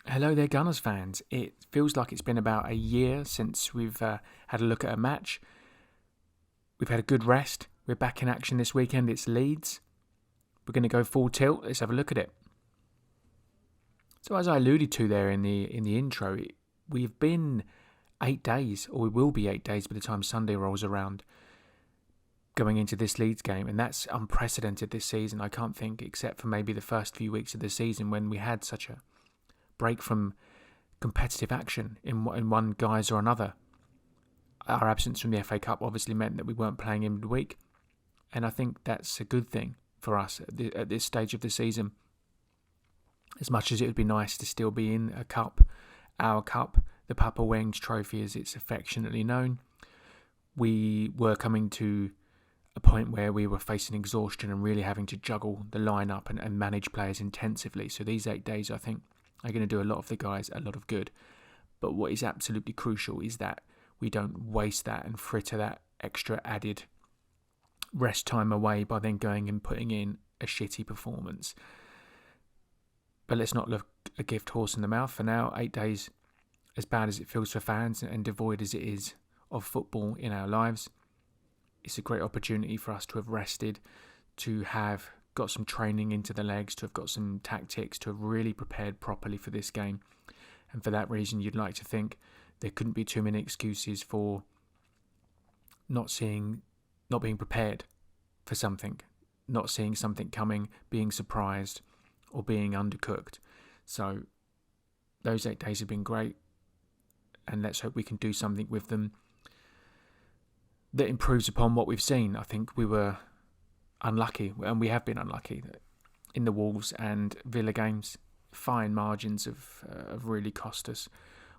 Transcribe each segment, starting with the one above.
Hello there, Gunners fans. It feels like it's been about a year since we've had a look at a match. We've had a good rest. We're back in action this weekend. It's Leeds. We're going to go full tilt. Let's have a look at it. So, as I alluded to there in the intro, we've been 8 days, or we will be 8 days by the time Sunday rolls around, going into this Leeds game, and that's unprecedented this season. I can't think, except for maybe the first few weeks of the season when we had such a break from competitive action in one guise or another. Our absence from the FA Cup obviously meant that we weren't playing in midweek, and I think that's a good thing for us at this stage of the season. As much as it would be nice to still be in a cup, our cup, the Papa Wings Trophy as it's affectionately known, we were coming to a point where we were facing exhaustion and really having to juggle the lineup and manage players intensively. So these 8 days, I think, are going to do a lot of the guys a lot of good. But what is absolutely crucial is that we don't waste that and fritter that extra added rest time away by then going and putting in a shitty performance. But let's not look a gift horse in the mouth. For now, 8 days, as bad as it feels for fans and devoid as it is of football in our lives, it's a great opportunity for us to have rested, to have got some training into the legs, to have got some tactics, to have really prepared properly for this game. And for that reason, you'd like to think there couldn't be too many excuses for not being prepared for something, not seeing something coming, being surprised, or being undercooked. So those 8 days have been great, and let's hope we can do something with them that improves upon what we've seen. I think we were unlucky, and we have been unlucky in the Wolves and Villa games. Fine margins have really cost us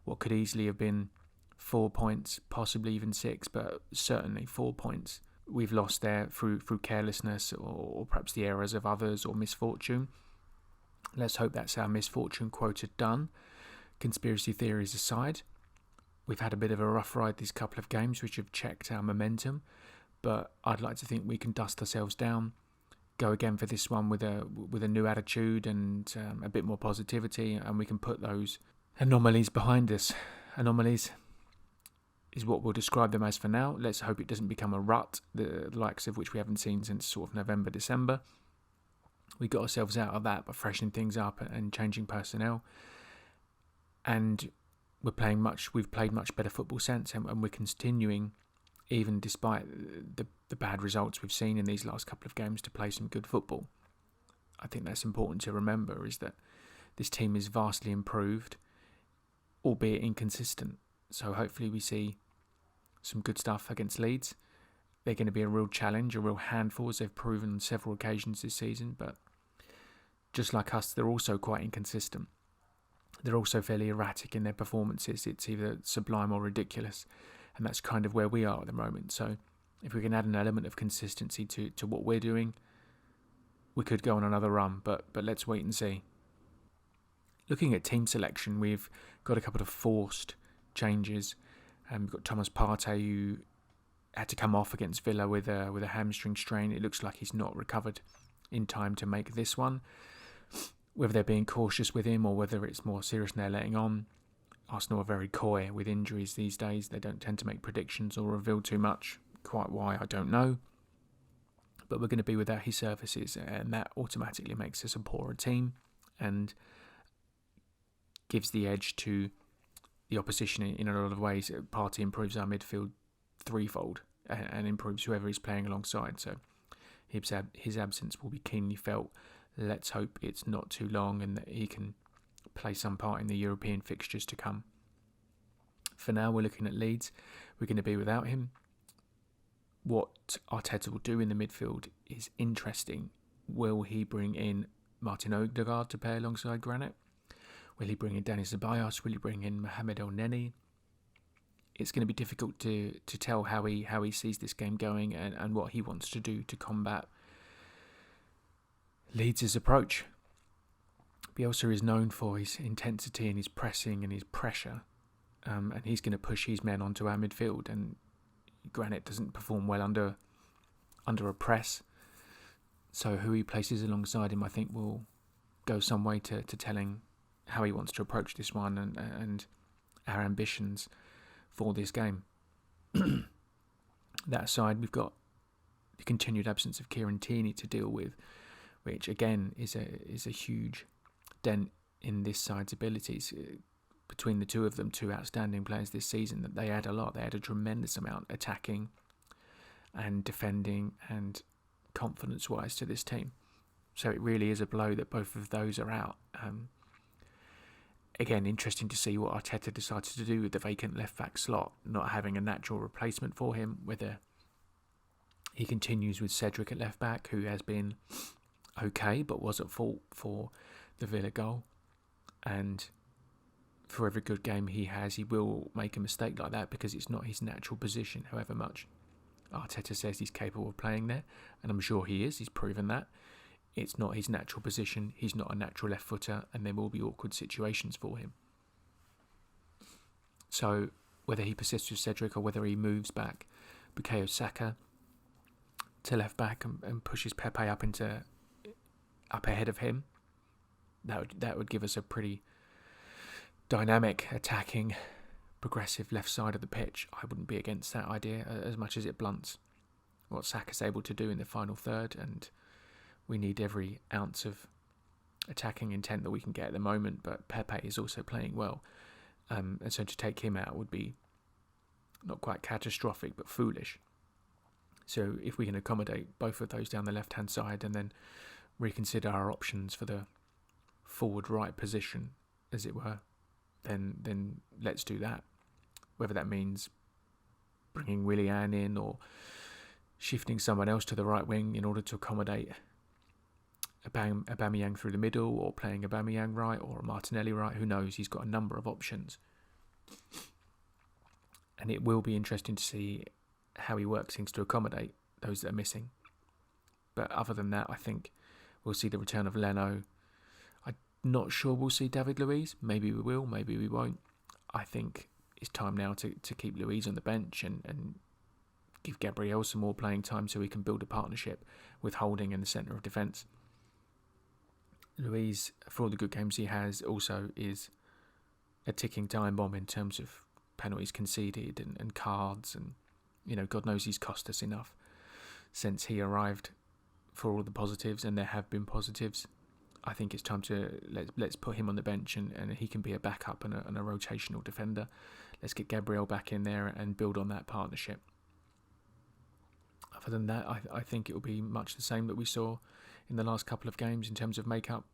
what could easily have been 4 points, possibly even 6, but certainly 4 points. We've lost there through carelessness or perhaps the errors of others or misfortune. Let's hope that's our misfortune quota done. Conspiracy theories aside, we've had a bit of a rough ride these couple of games which have checked our momentum. But I'd like to think we can dust ourselves down, go again for this one with a new attitude and a bit more positivity, and we can put those anomalies behind us. Anomalies is what we'll describe them as for now. Let's hope it doesn't become a rut, the likes of which we haven't seen since sort of November, December. We got ourselves out of that by freshening things up and changing personnel. And we've played much better football since, and we're continuing, even despite the bad results we've seen in these last couple of games, to play some good football. I think that's important to remember, is that this team is vastly improved, albeit inconsistent. So hopefully we see some good stuff against Leeds. They're going to be a real challenge, a real handful, as they've proven on several occasions this season. But just like us, they're also quite inconsistent. They're also fairly erratic in their performances. It's either sublime or ridiculous. And that's kind of where we are at the moment. So if we can add an element of consistency to what we're doing, we could go on another run. But let's wait and see. Looking at team selection, we've got a couple of forced changes. We've got Thomas Partey, who had to come off against Villa with a hamstring strain. It looks like he's not recovered in time to make this one. Whether they're being cautious with him or whether it's more serious and they're letting on. Arsenal are very coy with injuries these days. They don't tend to make predictions or reveal too much. Quite why, I don't know. But we're going to be without his services, and that automatically makes us a poorer team and gives the edge to the opposition in a lot of ways. Partey improves our midfield threefold and improves whoever he's playing alongside. So his absence will be keenly felt. Let's hope it's not too long and that he can play some part in the European fixtures to come. For now, we're looking at Leeds. We're going to be without him. What Arteta will do in the midfield is interesting. Will he bring in Martin Odegaard to play alongside Granit? Will he bring in Dani Ceballos? Will he bring in Mohamed El-Neni? It's going to be difficult to tell how he sees this game going and what he wants to do to combat Leeds' approach. Bielsa is known for his intensity and his pressing and his pressure, and he's going to push his men onto our midfield. And Granit doesn't perform well under a press, so who he places alongside him, I think, will go some way to telling how he wants to approach this one and our ambitions for this game. That aside, we've got the continued absence of Kieran Tierney to deal with, which again is a huge dent in this side's abilities. Between the two of them, two outstanding players this season, that they add a lot. They add a tremendous amount attacking and defending and confidence-wise to this team. So it really is a blow that both of those are out. Again, interesting to see what Arteta decides to do with the vacant left-back slot, not having a natural replacement for him, whether he continues with Cedric at left-back, who has been okay but was at fault for the Villa goal. And for every good game he has, he will make a mistake like that because it's not his natural position, however much Arteta says he's capable of playing there. And I'm sure he is, he's proven that. It's not his natural position, he's not a natural left footer, and there will be awkward situations for him. So whether he persists with Cedric or whether he moves back Bukayo Saka to left back and pushes Pepe up ahead of him, that would give us a pretty dynamic, attacking, progressive left side of the pitch. I wouldn't be against that idea as much as it blunts what Saka's able to do in the final third, and we need every ounce of attacking intent that we can get at the moment, but Pepe is also playing well. And so to take him out would be not quite catastrophic, but foolish. So if we can accommodate both of those down the left-hand side and then reconsider our options for the forward right position, as it were, then let's do that. Whether that means bringing Willian in or shifting someone else to the right wing in order to accommodate Aubameyang through the middle, or playing Aubameyang right or Martinelli right, who knows? He's got a number of options. And it will be interesting to see how he works things to accommodate those that are missing. But other than that, I think we'll see the return of Leno. I'm not sure we'll see David Luiz. Maybe we will, maybe we won't. I think it's time now to keep Luiz on the bench and give Gabriel some more playing time so we can build a partnership with Holding in the centre of defence. Luiz, for all the good games he has, also is a ticking time bomb in terms of penalties conceded and cards, and God knows he's cost us enough since he arrived for all the positives, and there have been positives. I think it's time to let's put him on the bench and he can be a backup and a rotational defender. Let's get Gabriel back in there and build on that partnership. Other than that, I think it will be much the same that we saw in the last couple of games in terms of makeup.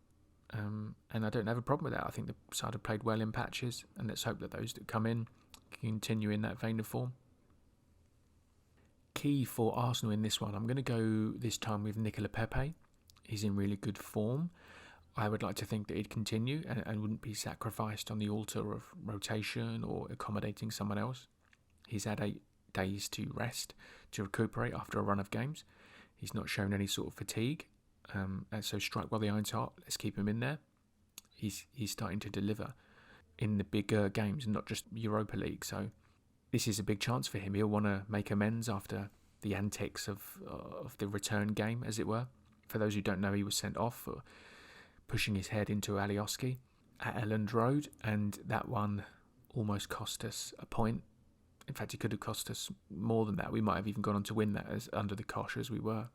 And I don't have a problem with that. I think the side have played well in patches, and let's hope that those that come in can continue in that vein of form. Key for Arsenal in this one, I'm going to go this time with Nicola Pepe. He's in really good form. I would like to think that he'd continue and wouldn't be sacrificed on the altar of rotation or accommodating someone else. He's had 8 days to rest, to recuperate after a run of games. He's not shown any sort of fatigue. And so strike while the iron's hot. Let's keep him in there. He's starting to deliver in the bigger games, not just Europa League. So this is a big chance for him. He'll want to make amends after the antics of the return game, as it were. For those who don't know, he was sent off for pushing his head into Alioski at Elland Road, and that one almost cost us a point. In fact, it could have cost us more than that. We might have even gone on to win that as under the cosh as we were.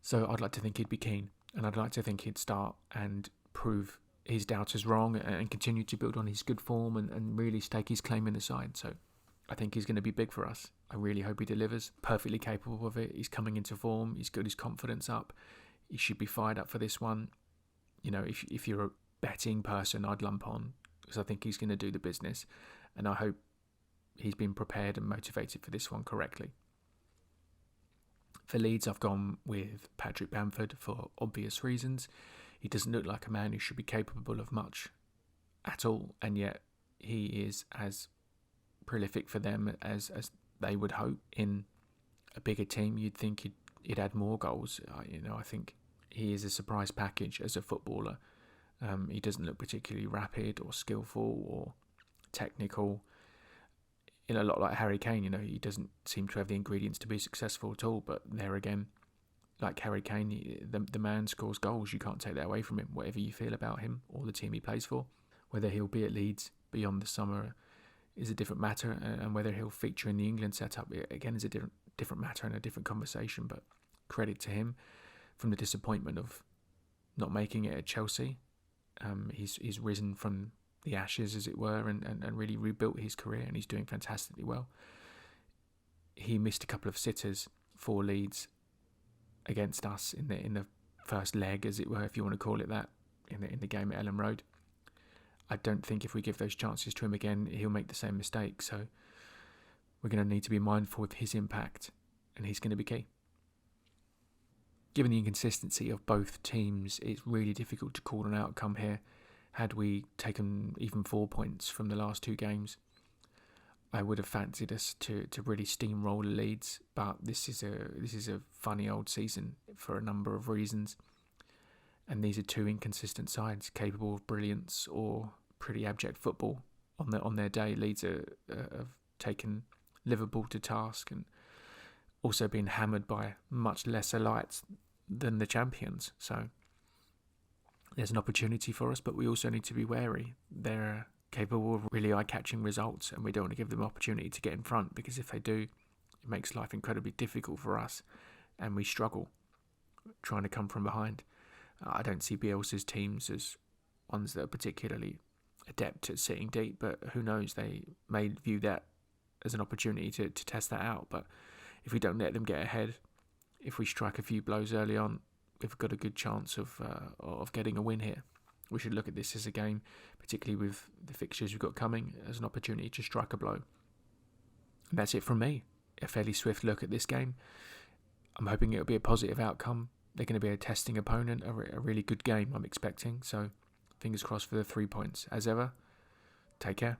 So I'd like to think he'd be keen, and I'd like to think he'd start and prove his doubters wrong and continue to build on his good form and really stake his claim in the side. So I think he's going to be big for us. I really hope he delivers. Perfectly capable of it. He's coming into form. He's got his confidence up. He should be fired up for this one. If you're a betting person, I'd lump on, because I think he's going to do the business, and I hope he's been prepared and motivated for this one correctly. For Leeds, I've gone with Patrick Bamford for obvious reasons. He doesn't look like a man who should be capable of much at all, and yet he is as prolific for them as they would hope. In a bigger team, you'd think he'd add more goals. I think he is a surprise package as a footballer. He doesn't look particularly rapid or skillful or technical. A lot like Harry Kane, he doesn't seem to have the ingredients to be successful at all. But there again, like Harry Kane, the man scores goals. You can't take that away from him, whatever you feel about him or the team he plays for. Whether he'll be at Leeds beyond the summer is a different matter, and whether he'll feature in the England setup again is a different matter and a different conversation. But credit to him from the disappointment of not making it at Chelsea. He's risen from the ashes, as it were, and really rebuilt his career, and he's doing fantastically well. He missed a couple of sitters for Leeds against us in the first leg, as it were, if you want to call it that, in the game at Elland Road. I don't think if we give those chances to him again, he'll make the same mistake. So we're going to need to be mindful of his impact, and he's going to be key. Given the inconsistency of both teams, it's really difficult to call an outcome here. Had we taken even 4 points from the last 2 games, I would have fancied us to really steamroll Leeds. But this is a funny old season for a number of reasons, and these are 2 inconsistent sides capable of brilliance or pretty abject football on their day. Leeds have taken Liverpool to task and also been hammered by much lesser lights than the champions. So there's an opportunity for us, but we also need to be wary. They're capable of really eye-catching results, and we don't want to give them an opportunity to get in front, because if they do, it makes life incredibly difficult for us, and we struggle trying to come from behind. I don't see Bielsa's teams as ones that are particularly adept at sitting deep, but who knows, they may view that as an opportunity to test that out. But if we don't let them get ahead, if we strike a few blows early on, we've got a good chance of getting a win here. We should look at this as a game, particularly with the fixtures we've got coming, as an opportunity to strike a blow. And that's it from me. A fairly swift look at this game. I'm hoping it'll be a positive outcome. They're going to be a testing opponent, a really good game I'm expecting. So fingers crossed for the 3 points. As ever, take care.